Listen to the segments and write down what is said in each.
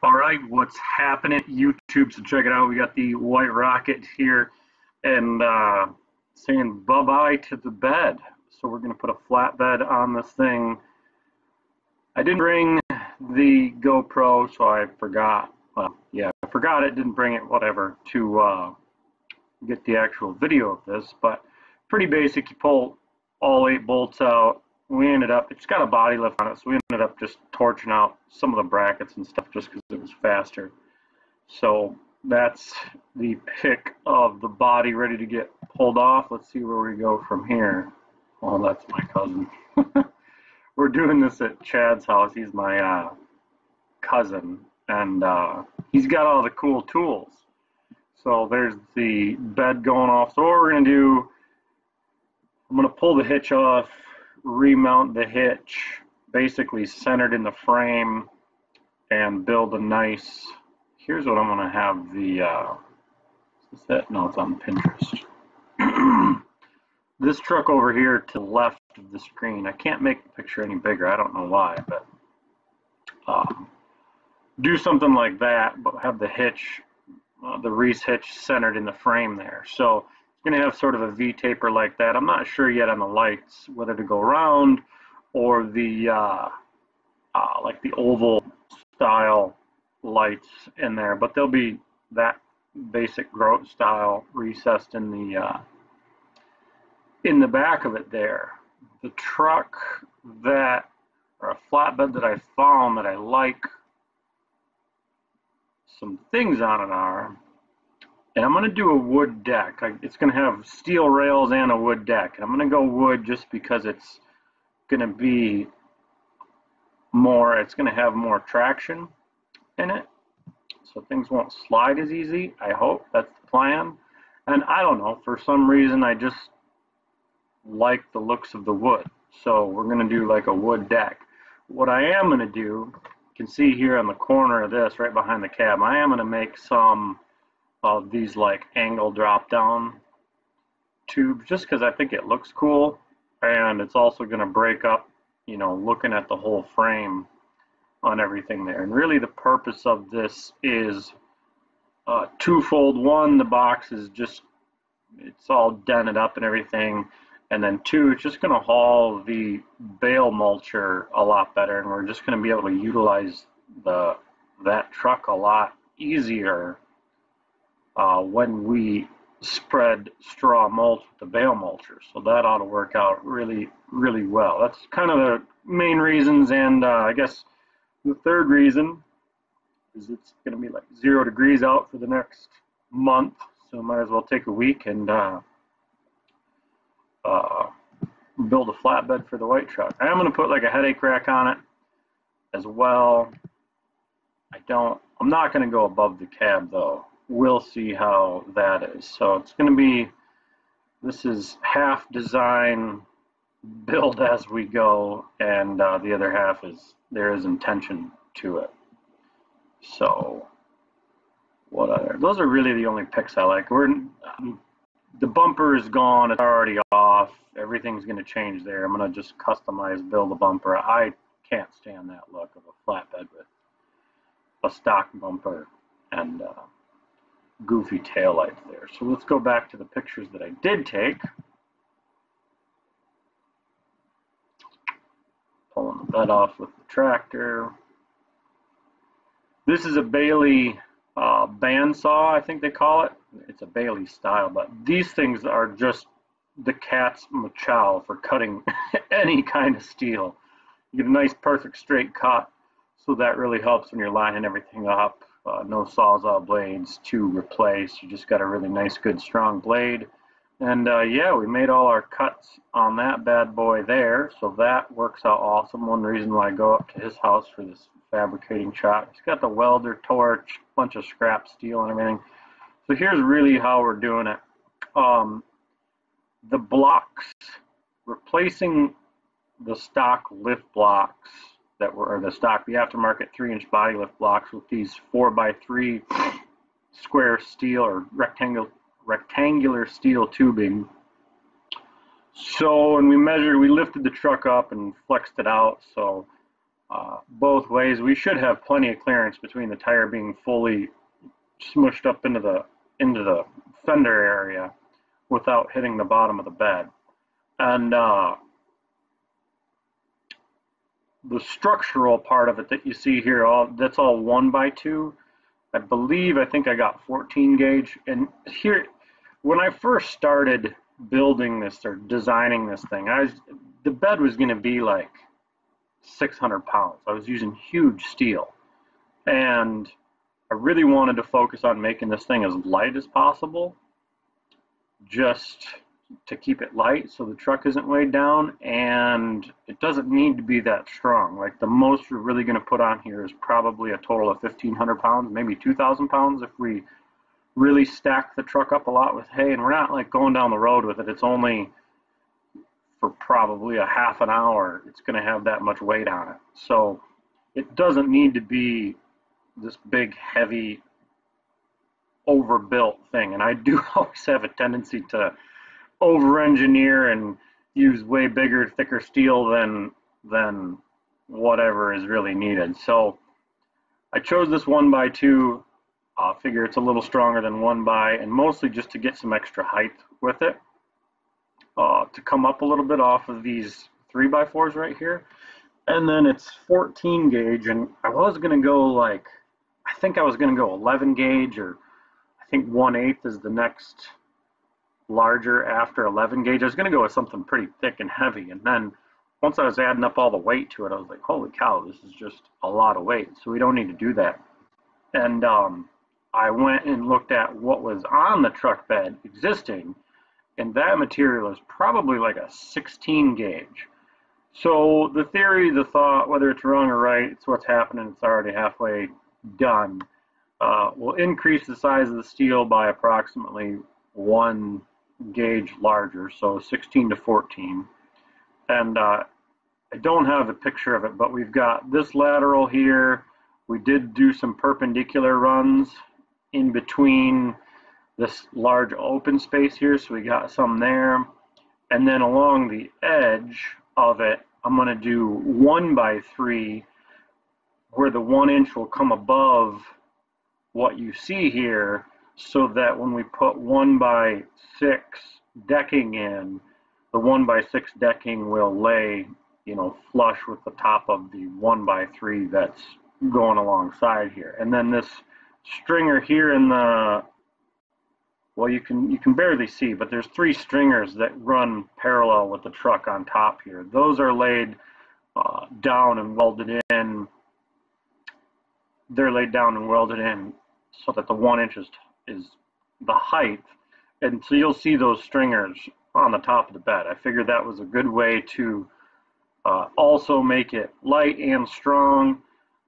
All right, what's happening YouTube? So check it out. We got the White Rocket here and saying bye-bye to the bed. So we're going to put a flatbed on this thing. I didn't bring the GoPro, so I forgot. Well, yeah, I forgot it, didn't bring it, whatever, to get the actual video of this. But pretty basic. You pull all 8 bolts out. We ended up, it's got a body lift on it, so we ended up just torching out some of the brackets and stuff just because it was faster. So that's the pick of the body ready to get pulled off. Let's see where we go from here. Oh, that's my cousin. We're doing this at Chad's house. He's my cousin, and he's got all the cool tools. So there's the bed going off. So what we're going to do, I'm going to pull the hitch off, remount the hitch, basically centered in the frame, and build a nice, here's what I'm going to have the, is this it? No, it's on Pinterest. This truck over here to the left of the screen, I can't make the picture any bigger, I don't know why, but do something like that, but have the hitch, the Reese hitch centered in the frame there. So going to have sort of a V-taper like that. I'm not sure yet on the lights whether to go round or the like the oval style lights in there, but they'll be that basic groat style recessed in the back of it there. The truck that, or a flatbed that I found that I like some things on it are, and I'm going to do a wood deck. It's going to have steel rails and a wood deck. And I'm going to go wood just because it's going to be more, it's going to have more traction in it. So things won't slide as easy, I hope. That's the plan. And I don't know, for some reason I just like the looks of the wood. So we're going to do like a wood deck. What I am going to do, you can see here on the corner of this, right behind the cab, I am going to make some of these like angle drop down tubes just because I think it looks cool, and it's also going to break up, you know, looking at the whole frame on everything there. And really the purpose of this is twofold. One, the box is just, it's all dented up and everything, and then two, it's just going to haul the bale mulcher a lot better, and we're just going to be able to utilize that truck a lot easier when we spread straw mulch with the bale mulcher. So that ought to work out really, really well. That's kind of the main reasons, and I guess the third reason is it's going to be like 0 degrees out for the next month, so might as well take a week and build a flatbed for the white truck. I am going to put like a headache rack on it as well. I'm not going to go above the cab though. We'll see how that is. So it's going to be, this is half design, build as we go, and the other half is, there is intention to it. So what other, those are really the only picks I like. The bumper is gone, it's already off, everything's going to change there. I'm going to just customize, build a bumper. I can't stand that look of a flatbed with a stock bumper and goofy taillights there. So let's go back to the pictures that I did take. Pulling the bed off with the tractor. This is a Bailey bandsaw, I think they call it. It's a Bailey style, but these things are just the cat's machow for cutting any kind of steel. You get a nice perfect straight cut, so that really helps when you're lining everything up. No Sawzall blades to replace. You just got a really nice, good, strong blade. And yeah, we made all our cuts on that bad boy there, so that works out awesome. One reason why I go up to his house for this fabricating shop. He's got the welder torch, bunch of scrap steel and everything. So here's really how we're doing it. The blocks, replacing the stock lift blocks that were, or the aftermarket 3-inch body lift blocks with these 4x3 square steel or rectangular steel tubing. So when we measured, we lifted the truck up and flexed it out. So both ways. We should have plenty of clearance between the tire being fully smushed up into the fender area without hitting the bottom of the bed. And the structural part of it that you see here, that's all 1x2. I think I got 14 gauge. And here, when I first started building this or designing this thing, the bed was going to be like 600 pounds. I was using huge steel, and I really wanted to focus on making this thing as light as possible, just to keep it light so the truck isn't weighed down, and it doesn't need to be that strong. Like, the most we're really going to put on here is probably a total of 1,500 pounds, maybe 2,000 pounds if we really stack the truck up a lot with hay. And we're not like going down the road with it. It's only for probably a half an hour it's going to have that much weight on it. So it doesn't need to be this big, heavy, overbuilt thing. And I do always have a tendency to over-engineer and use way bigger, thicker steel than whatever is really needed. So I chose this 1x2. I figure it's a little stronger than 1x, and mostly just to get some extra height with it, to come up a little bit off of these 3x4s right here. And then it's 14 gauge, and I was going to go I think I was going to go 11 gauge, or I think 1/8 is the next larger after 11 gauge. I was going to go with something pretty thick and heavy, and then once I was adding up all the weight to it, I was like, holy cow, this is just a lot of weight, so we don't need to do that. And I went and looked at what was on the truck bed existing, and that material is probably like a 16 gauge. So the theory, the thought, whether it's wrong or right, it's what's happening, it's already halfway done, will increase the size of the steel by approximately 1 gauge larger, so 16 to 14. And I don't have a picture of it, but we've got this lateral here. We did do some perpendicular runs in between this large open space here, so we got some there. And then along the edge of it, I'm going to do 1x3, where the 1 inch will come above what you see here, so that when we put 1x6 decking in, the 1x6 decking will lay, flush with the top of the 1x3 that's going alongside here. And then this stringer here in the, well, you can barely see, but there's 3 stringers that run parallel with the truck on top here. Those are laid down and welded in. They're laid down and welded in so that the 1 inch is the height. And so you'll see those stringers on the top of the bed. I figured that was a good way to also make it light and strong.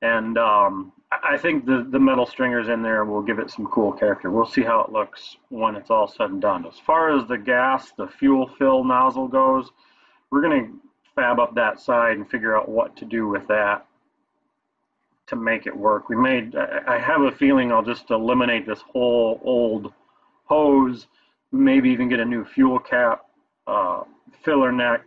And I think the metal stringers in there will give it some cool character. We'll see how it looks when it's all said and done. As far as the gas, the fuel fill nozzle goes, we're going to fab up that side and figure out what to do with that to make it work. I have a feeling I'll just eliminate this whole old hose, maybe even get a new fuel cap, filler neck,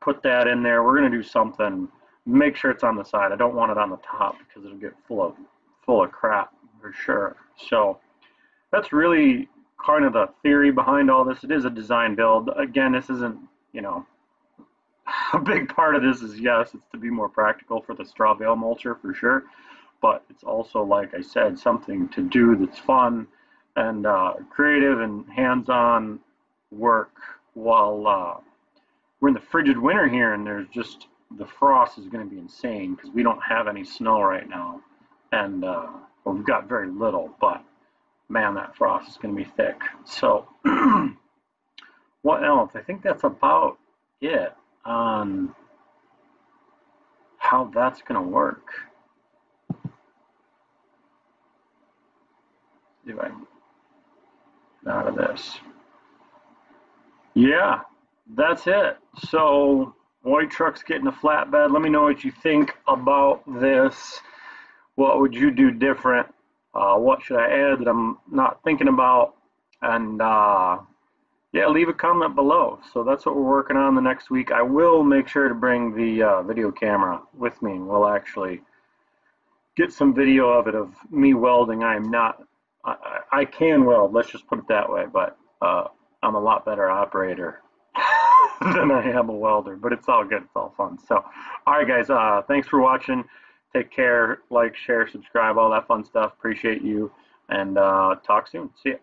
put that in there. We're going to do something. Make sure it's on the side. I don't want it on the top because it'll get full of crap for sure. So that's really kind of the theory behind all this. It is a design build. Again, this isn't, a big part of this is, yes, it's to be more practical for the straw bale mulcher for sure, but it's also, like I said, something to do that's fun and creative and hands-on work while we're in the frigid winter here, and there's just, the frost is going to be insane because we don't have any snow right now, and well, we've got very little, but man, that frost is going to be thick. So what else? I think that's about it on how that's going to work. See if I can get out of this. Yeah, that's it. So white truck's getting a flatbed. Let me know what you think about this. What would you do different? What should I add that I'm not thinking about? And yeah, leave a comment below. So that's what we're working on the next week. I will make sure to bring the video camera with me, and we'll actually get some video of it, of me welding. I am not, I can weld, let's just put it that way, but I'm a lot better operator than I am a welder, but it's all good, it's all fun. So, all right, guys, thanks for watching. Take care, like, share, subscribe, all that fun stuff. Appreciate you, and talk soon. See ya.